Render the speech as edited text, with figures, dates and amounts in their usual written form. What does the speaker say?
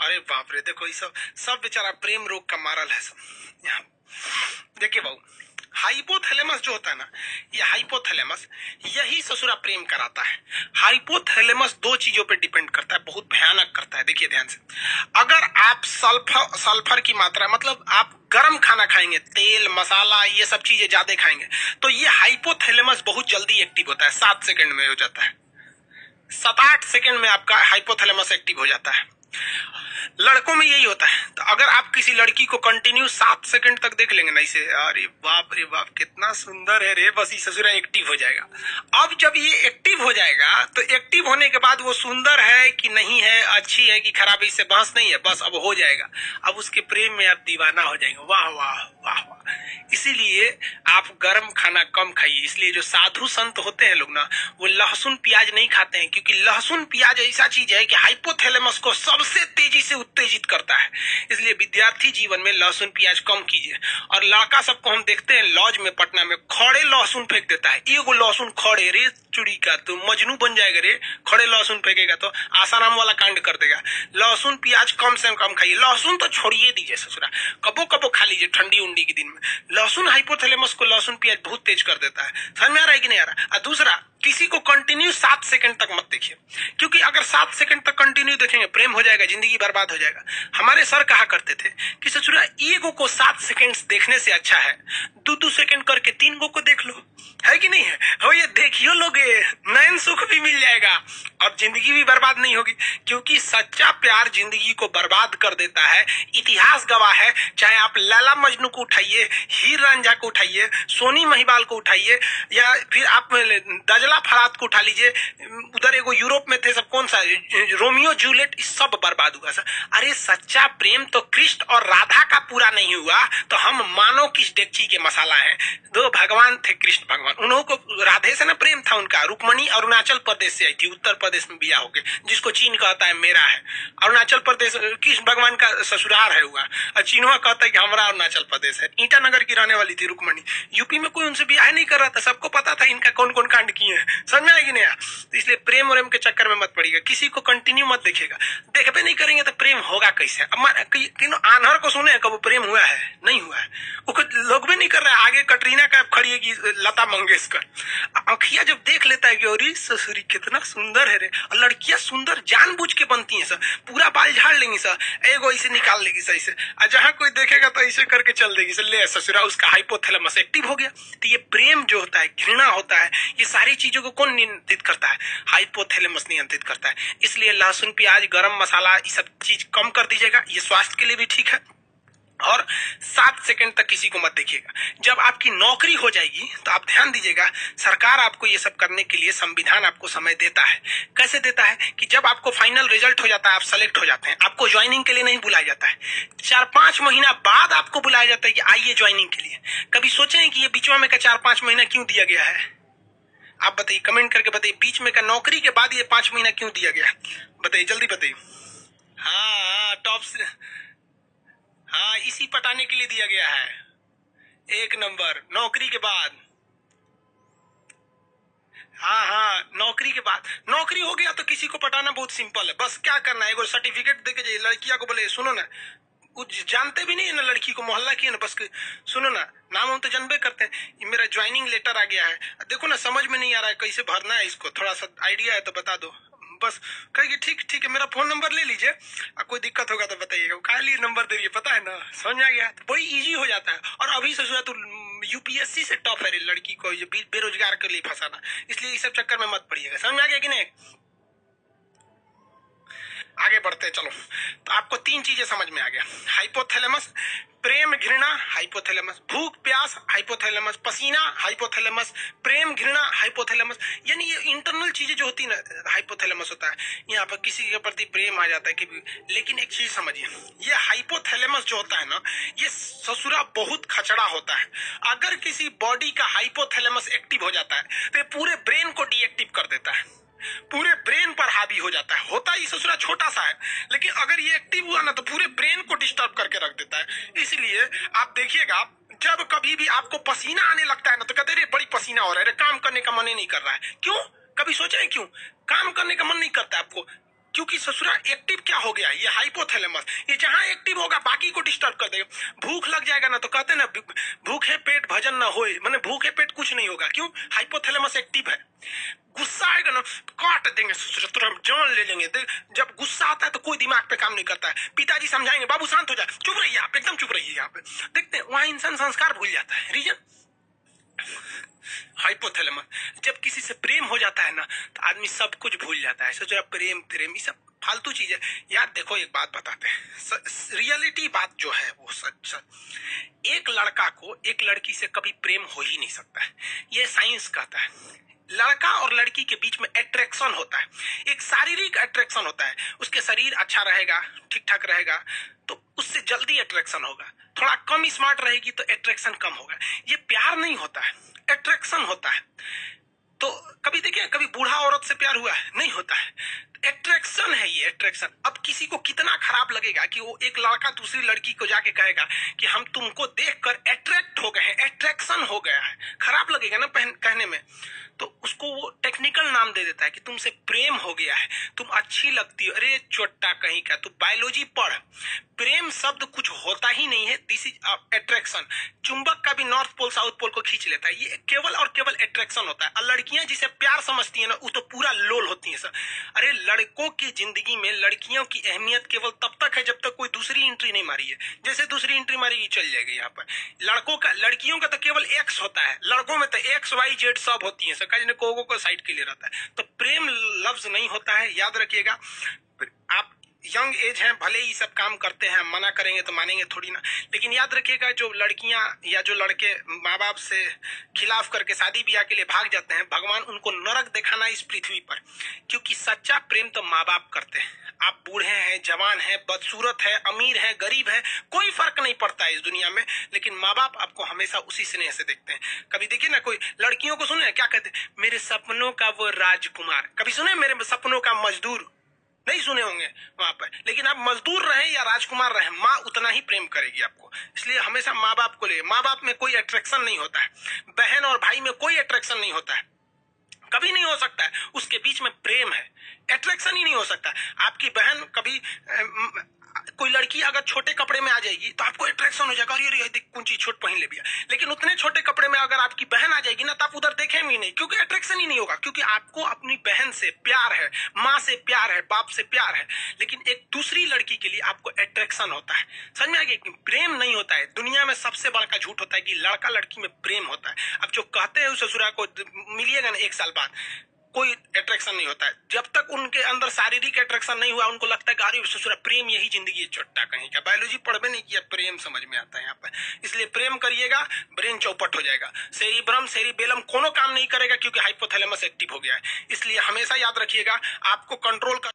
अरे बाप रे, देखो ये सब सब बेचारा प्रेम रोग का मारल है सब। यहाँ देखिए बाबू, हाइपोथैलेमस जो होता है ना, ये हाइपोथैलेमस यही ससुरा प्रेम कराता है। हाइपोथैलेमस दो चीजों पे डिपेंड करता है, बहुत भयानक करता है। देखिए ध्यान से, अगर आप सल्फर की मात्रा, मतलब आप गर्म खाना खाएंगे, तेल मसाला ये सब चीजें ज्यादा खाएंगे, तो ये हाइपोथैलेमस बहुत जल्दी एक्टिव होता है, 7 सेकंड में हो जाता है। 7-8 सेकंड में आपका हाइपोथैलेमस एक्टिव हो जाता है। लड़कों में यही होता है। तो अगर आप किसी लड़की को कंटिन्यू 7 सेकंड तक देख लेंगे ना इसे, अरे बाप रे बाप कितना सुंदर है रे, बस ये ससुरा एक्टिव हो जाएगा। अब जब ये एक्टिव हो जाएगा तो एक्टिव होने के बाद वो सुंदर है कि नहीं है, अच्छी है कि खराब है, इससे बहस नहीं है, बस अब हो जाएगा। अब उसके प्रेम में आप दीवाना हो जाएंगे। वाह वाह वाह वाह। इसीलिए आप गर्म खाना कम खाइए। इसलिए जो साधु संत होते हैं लोग ना, वो लहसुन प्याज नहीं खाते हैं, क्योंकि लहसुन प्याज ऐसा चीज है कि हाइपोथैलेमस को सबसे तेजी से उत्तेजित करता है। इसलिए विद्यार्थी जीवन में लहसुन प्याज कम कीजिए। और लड़का सबको हम देखते हैं लॉज में पटना में खड़े लहसुन फेंक देता है। एगो लहसुन खड़े रे चुड़ी का तो मजनू बन जाएगा रे, खड़े लहसुन फेंकेगा तो आसाराम वाला कांड कर देगा। लहसुन प्याज कम से कम खाइए। लहसुन तो छोड़िए दीजिए ससुरा, कबो कबो खा लीजिए ठंडी उंडी के दिन में। लहसुन हाइपोथैलेमस को लहसुन प्याज बहुत तेज कर देता है। समझ में आ रहा है कि नहीं आ रहा? और दूसरा, किसी को कंटिन्यू 7 सेकंड तक मत देखिए, क्योंकि अगर 7 सेकंड तक कंटिन्यू देखेंगे प्रेम हो जाएगा, जिंदगी बर्बाद हो जाएगा। हमारे सर कहा करते थे कि ससुरा ईगो को 7 सेकंड देखने से अच्छा है 2-2 सेकंड करके 3 गो को देख लो, है कि नहीं है? हो ये देखियो लोगे, नयन सुख भी मिल जाएगा और जिंदगी भी बर्बाद नहीं होगी। क्योंकि सच्चा प्यार जिंदगी को बर्बाद कर देता है। इतिहास गवाह है, चाहे आप लैला मजनू को उठाइए, हीर रांझा को उठाइए, सोनी महिबाल को उठाइए, या फिर आप दजला फरात को उठा लीजिए। उधर एगो यूरोप में थे सब, कौन सा रोमियो जूलियट, सब बर्बाद हुआ सर। अरे सच्चा प्रेम तो कृष्ण और राधा का पूरा नहीं हुआ तो हम मानो किस डेगची के मसाला है। दो भगवान थे कृष्ण भगवान, उन्हों को राधे से ना प्रेम था उनका। रुक्मणी अरुणाचल प्रदेश से आई थी, उत्तर प्रदेश में बिया होके, जिसको चीन कहता है मेरा है। अरुणाचल प्रदेश कृष्ण भगवान का ससुराल है हुआ, और चीनवा कहता है कि हमारा अरुणाचल प्रदेश है। ईटानगर की रहने वाली थी रुक्मणी। यूपी में कोई उनसे बियाह नहीं कर रहा था, सबको पता था इनका कौन कौन कांड किए हैं। समझ में आएगी नहीं? तो इसलिए प्रेम और के चक्कर में मत पड़िएगा, किसी को कंटिन्यू मत देखिएगा। देखबे नहीं करेंगे तो प्रेम होगा कैसे? अब आन्हर को सुने कब प्रेम हुआ है? नहीं हुआ है, वो लोग भी नहीं कर रहा है। आगे कटरीना कैफ खड़ी है कि लता मंगेशकर। आंखिया जब देख लेता है कि अरे ससुरी कितना सुंदर है रे, और लड़कियां सुंदर जानबूझ के बनती हैं सर, पूरा बाल झाड़ लेंगी सर, एगो ऐसे निकाल लेगी सर ऐसे, और जहां कोई देखेगा तो ऐसे करके चल देगी सर, ले ससुरा उसका हाइपोथैलेमस एक्टिव हो गया। तो ये प्रेम जो होता है, घृणा होता है, ये सारी चीजों को कौन नियंत्रित करता है? हाइपोथैलेमस नियंत्रित करता है। इसलिए लहसुन प्याज गरम मसाला ये सब चीज कम कर दीजिएगा, ये स्वास्थ्य के लिए भी ठीक है। और 7 सेकंड तक किसी को मत देखिएगा। जब आपकी नौकरी हो जाएगी तो आप ध्यान दीजिएगा, सरकार आपको ये सब करने के लिए, संविधान आपको समय देता है। कैसे देता है कि जब आपको फाइनल रिजल्ट हो जाता है, आप सेलेक्ट हो जाते हैं, आपको ज्वाइनिंग के लिए नहीं बुलाया जाता है, 4-5 महीना बाद आपको बुलाया जाता है कि आइए ज्वाइनिंग के लिए। कभी सोचे कि ये बीच में का 4-5 महीना क्यों दिया गया है? आप बताइए, कमेंट करके बताइए, बीच में का नौकरी के बाद ये 5 महीना क्यों दिया गया? बताइए, जल्दी बताइए। हाँ टॉप से, हाँ इसी पटाने के लिए दिया गया है। 1 नंबर नौकरी के बाद। हाँ हाँ, नौकरी के बाद। नौकरी हो गया तो किसी को पटाना बहुत सिंपल है, बस क्या करना है, एगो सर्टिफिकेट देके जाइए। लड़किया को बोले सुनो ना, कुछ जानते भी नहीं है ना लड़की को, मोहल्ला की है ना, बस सुनो ना, नाम हम तो जानबे करते हैं, ये मेरा ज्वाइनिंग लेटर आ गया है, देखो ना समझ में नहीं आ रहा है कैसे भरना है इसको, थोड़ा सा आइडिया है तो बता दो। बस कहेगी ठीक ठीक है, मेरा फोन नंबर ले लीजिए, कोई दिक्कत होगा तो बताइएगा। काहे लिए नंबर दे रही है पता है ना? समझ में आ गया? तो वही इजी हो जाता है। और अभी से जो तो यूपीएससी से टॉप है लड़की को ये बेरोजगार के लिए फंसाना, इसलिए इस सब चक्कर में मत पड़िएगा। समझ में आ गया कि नहीं? आगे बढ़ते चलो, तो आपको 3 चीजें समझ में आ गया। हाइपोथैलेमस, प्रेम घृणा हाइपोथैलेमस, भूख प्यास हाइपोथैलेमस, पसीना हाइपोथैलेमस, प्रेम घृणा हाइपोथैलेमस। यानी ये इंटरनल चीजें जो होती है ना, हाइपोथैलेमस होता है। यहाँ पर किसी के प्रति प्रेम आ जाता है कि, लेकिन एक चीज समझिए, ये हाइपोथैलेमस जो होता है ना, ये ससुरा बहुत खचड़ा होता है। अगर किसी बॉडी का हाइपोथैलेमस एक्टिव हो जाता है तो ये पूरे ब्रेन को डीएक्टिव कर देता है, पूरे ब्रेन पर हावी हो जाता है। होता ही ससुरा छोटा सा है, लेकिन अगर ये एक्टिव हुआ ना तो पूरे ब्रेन को डिस्टर्ब करके रख देता है। इसलिए आप देखिएगा, जब कभी भी आपको पसीना आने लगता है ना तो कहते हैं बड़ी पसीना हो रहा है, काम करने का मन ही नहीं कर रहा है। क्यों? कभी सोचे क्यों काम करने का मन नहीं करता है आपको? क्योंकि ससुरा एक्टिव क्या हो गया, ये हाइपोथैलेमस, ये जहां एक्टिव होगा बाकी को डिस्टर्ब कर देगा। भूख लग जाएगा ना तो कहते ना भूखे पेट भजन ना होए, माने भूखे पेट कुछ नहीं होगा, क्यों, हाइपोथैलेमस एक्टिव है। गुस्सा आएगा ना तो काट देंगे ससुरा, तुरंत जान ले लेंगे। जब गुस्सा आता है तो कोई दिमाग पे काम नहीं करता है, पिताजी समझाएंगे बाबू शांत हो जाए, चुप रहिए आप, एकदम चुप रहिए। यहाँ पे देखते हैं वहां इंसान संस्कार भूल जाता है। Reason hypothalamus. जब किसी से प्रेम हो जाता है ना तो आदमी सब कुछ भूल जाता है। सोचो प्रेम प्रेम ये सब फालतू चीज है यार। देखो एक बात बताते हैं, रियलिटी बात जो है वो सच। एक लड़का को एक लड़की से कभी प्रेम हो ही नहीं सकता है, ये साइंस कहता है। लड़का और लड़की के बीच में अट्रैक्शन होता है, एक शारीरिक अट्रैक्शन होता है। उसके शरीर अच्छा रहेगा, ठीक ठाक रहेगा तो उससे जल्दी अट्रैक्शन होगा। थोड़ा कम स्मार्ट रहेगी तो अट्रैक्शन कम होगा। ये प्यार नहीं होता है, अट्रैक्शन होता है। तो कभी देखिए, कभी बूढ़ा औरत से प्यार हुआ है, नहीं होता है। अट्रैक्शन है ये, अट्रैक्शन। अब किसी को कितना खराब लगेगा कि वो एक लड़का दूसरी लड़की को जाके कहेगा कि हम तुमको देखकर अट्रैक्ट हो गए हैं, अट्रैक्शन हो गया है। खराब लगेगा ना कहने में, तो उसको वो टेक्निकल नाम दे देता है कि तुमसे प्रेम हो गया है, तुम अच्छी लगती हो। अरे चोट्टा कहीं का, तू बायोलॉजी पढ़। प्रेम शब्द कुछ होता ही नहीं है, दिस इज अट्रैक्शन। चुंबक का भी नॉर्थ पोल साउथ पोल को खींच लेता है, ये केवल और केवल अट्रैक्शन होता है। और लड़कियां जिसे प्यार समझती है ना, वो तो पूरा लोल होती है सर। अरे लड़कों की जिंदगी में लड़कियों की अहमियत केवल तब तक है जब तक कोई दूसरी एंट्री नहीं मारी है। जैसे दूसरी एंट्री मारेगी चल जाएगी। यहाँ पर लड़कियों का तो केवल एक्स होता है, लड़कों में तो एक्स वाई जेड सब होती है। सरकार को साइड के लिए रहता है। तो प्रेम लफ्ज नहीं होता है, याद रखिएगा। आप यंग एज है, भले ही सब काम करते हैं, मना करेंगे तो मानेंगे थोड़ी ना, लेकिन याद रखिएगा जो लड़कियां या जो लड़के माँ बाप से खिलाफ करके शादी ब्याह के लिए भाग जाते हैं, भगवान उनको नरक दिखाना इस पृथ्वी पर। क्योंकि सच्चा प्रेम तो माँ बाप करते हैं। आप बूढ़े हैं, जवान हैं, बदसूरत है, अमीर है, गरीब है, कोई फर्क नहीं पड़ता है इस दुनिया में, लेकिन माँ बाप आपको हमेशा उसी स्नेह से देखते हैं। कभी देखिए ना, कोई लड़कियों को सुने क्या कहते, मेरे सपनों का वो राजकुमार। कभी सुने मेरे सपनों का मजदूर? नहीं सुने होंगे वहां पर। लेकिन आप मजदूर रहे या राजकुमार रहे, माँ उतना ही प्रेम करेगी आपको। इसलिए हमेशा माँ बाप को ले। माँ बाप में कोई अट्रैक्शन नहीं होता है, बहन और भाई में कोई अट्रैक्शन नहीं होता है, कभी नहीं हो सकता है। उसके बीच में प्रेम है, अट्रैक्शन ही नहीं हो सकता। आपकी बहन कभी कोई लड़की अगर छोटे कपड़े में आ जाएगी तो आपको अट्रैक्शन हो जाएगा, अरे देख कौन चीज छोट पहन ले भैया। लेकिन उतने छोटे कपड़े में अगर आपकी बहन आ जाएगी ना तो आप उधर देखेंगे ही नहीं, क्योंकि अट्रैक्शन ही नहीं होगा। क्योंकि आपको अपनी बहन से प्यार है, माँ से प्यार है, बाप से प्यार है। लेकिन एक दूसरी लड़की के लिए आपको अट्रैक्शन होता है। समझ में आ गया? प्रेम नहीं होता है। दुनिया में सबसे बड़ा झूठ होता है कि लड़का लड़की में प्रेम होता है। अब जो कहते हैं उस ससुरा को मिलिएगा ना 1 साल बाद, कोई अट्रैक्शन नहीं होता है। जब तक उनके अंदर शारीरिक अट्रैक्शन नहीं हुआ, उनको लगता है कि अरे ससुरा प्रेम यही जिंदगी है, चोट्टा कहीं का। बायोलॉजी पढ़वे नहीं किया, प्रेम समझ में आता है यहाँ पर। इसलिए प्रेम करिएगा, ब्रेन चौपट हो जाएगा। सेरिब्रम सेरिबेलम कोनो काम नहीं करेगा, क्योंकि हाइपोथैलेमस एक्टिव हो गया है। इसलिए हमेशा याद रखिएगा, आपको कंट्रोल कर